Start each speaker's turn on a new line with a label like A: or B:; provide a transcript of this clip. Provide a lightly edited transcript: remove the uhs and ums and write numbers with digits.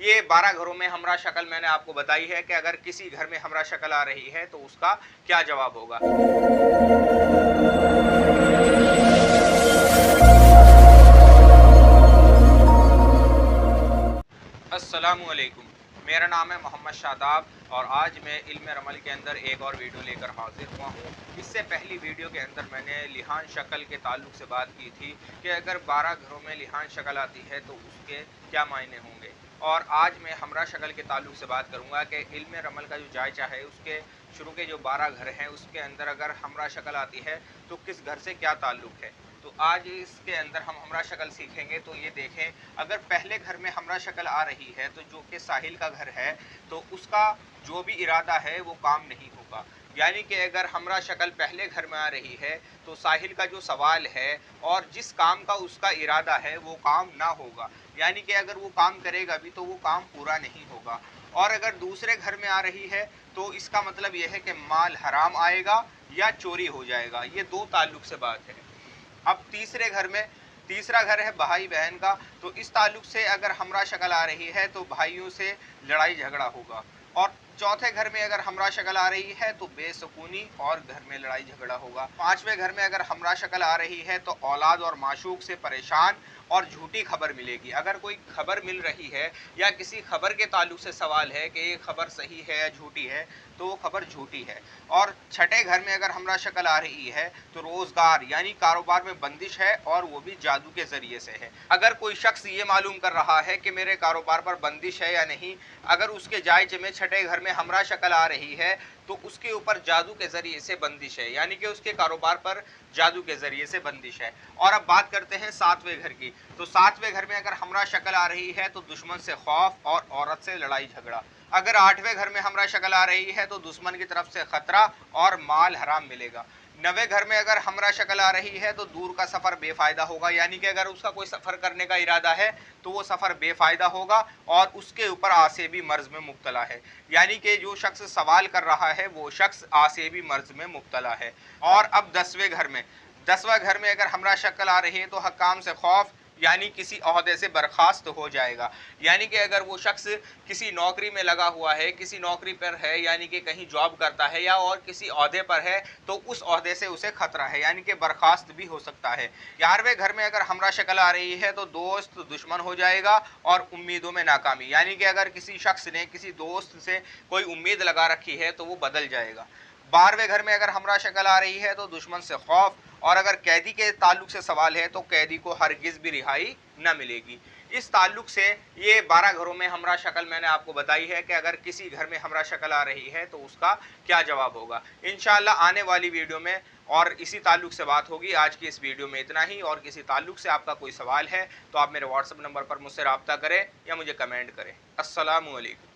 A: ये 12 घरों में हमरा शक्ल मैंने आपको बताई है कि अगर किसी घर में हमरा शक्ल आ रही है तो उसका क्या जवाब होगा। अस्सलामुअलैकुम, मेरा नाम है मोहम्मद शादाब और आज मैं इल्म रमल के अंदर एक और वीडियो लेकर हाजिर हुआ हूँ। इससे पहली वीडियो के अंदर मैंने लिहान शक्ल के ताल्लुक से बात की थी कि अगर 12 घरों में लिहान शक्ल आती है तो उसके क्या मायने होंगे, और आज मैं हमरा शक्ल के ताल्लुक से बात करूँगा कि इल्म रमल का जो जायजा है उसके शुरू के जो 12 घर हैं उसके अंदर अगर हमरा शक्ल आती है तो किस घर से क्या ताल्लुक़ है। तो आज इसके अंदर हम हमरा शक्ल सीखेंगे। तो ये देखें, अगर पहले घर में हमरा शक्ल आ रही है तो जो कि साहिल का घर है तो उसका जो भी इरादा है वो काम नहीं होगा। यानी कि अगर हमरा शक्ल पहले घर में आ रही है तो साहिल का जो सवाल है और जिस काम का उसका इरादा है वो काम ना होगा। यानी कि अगर वो काम करेगा भी तो वो काम पूरा नहीं होगा। और अगर दूसरे घर में आ रही है तो इसका मतलब ये है कि माल हराम आएगा या चोरी हो जाएगा। ये दो ताल्लुक से बात है। अब तीसरे घर में, तीसरा घर है भाई बहन का, तो इस ताल्लुक से अगर हमरा शक्ल आ रही है तो भाइयों से लड़ाई झगड़ा होगा। और चौथे घर में अगर हमरा शक्ल आ रही है तो बेसुकूनी और घर में लड़ाई झगड़ा होगा। पांचवें घर में अगर हमरा शक्ल आ रही है तो औलाद और माशूक से परेशान और झूठी खबर मिलेगी। अगर कोई खबर मिल रही है या किसी खबर के ताल्लुक से सवाल है कि ये खबर सही है या झूठी है तो वो खबर झूठी है। और छठे घर में अगर हमरा शक्ल आ रही है तो रोजगार यानी कारोबार में बंदिश है और वो भी जादू के जरिए से है। अगर कोई शख्स ये मालूम कर रहा है कि मेरे कारोबार पर बंदिश है या नहीं, अगर उसके जायजे में छठे घर में हमरा शक्ल आ रही है तो उसके ऊपर जादू के जरिए से बंदिश है, यानी कि उसके कारोबार पर जादू के जरिए से बंदिश है। और अब बात करते हैं सातवें घर की। तो सातवें घर में अगर हमरा शक्ल आ रही है तो दुश्मन से खौफ और औरत से लड़ाई झगड़ा। अगर आठवें घर में हमरा शक्ल आ रही है तो दुश्मन की तरफ से खतरा और माल हराम मिलेगा। नवे घर में अगर हमरा शक्ल आ रही है तो दूर का सफर बेफायदा होगा, यानी कि अगर उसका कोई सफर करने का इरादा है तो वो सफर बेफायदा होगा और उसके ऊपर आसेबी मर्ज में मुब्तला है। यानी कि जो शख्स सवाल कर रहा है वो शख्स आसेबी मर्ज में मुब्तला है। और अब 10वें घर में, 10वां घर में अगर हमरा शक्ल आ रही है तो हकाम से खौफ यानी किसी ओहदे से बर्खास्त हो जाएगा। यानी कि अगर वो शख्स किसी नौकरी में लगा हुआ है, किसी नौकरी पर है, यानी कि कहीं जॉब करता है या और किसी ओहदे पर है तो उस ओहदे से उसे खतरा है, यानी कि बर्खास्त भी हो सकता है। 11वें घर में अगर हमरा शक्ल आ रही है तो दोस्त दुश्मन हो जाएगा और उम्मीदों में नाकामी, यानी कि अगर किसी शख्स ने किसी दोस्त से कोई उम्मीद लगा रखी है तो वो बदल जाएगा। 12वें घर में अगर हमरा शक्ल आ रही है तो दुश्मन से खौफ, और अगर कैदी के ताल्लुक से सवाल है तो कैदी को हरगिज भी रिहाई न मिलेगी। इस ताल्लुक से ये 12 घरों में हमरा शक्ल मैंने आपको बताई है कि अगर किसी घर में हमरा शक्ल आ रही है तो उसका क्या जवाब होगा। इंशाअल्लाह आने वाली वीडियो में और इसी ताल्लुक से बात होगी। आज की इस वीडियो में इतना ही, और किसी ताल्लुक से आपका कोई सवाल है तो आप मेरे व्हाट्सएप नंबर पर मुझसे रब्ता करें या मुझे कमेंट करें। अस्सलामु अलैकुम।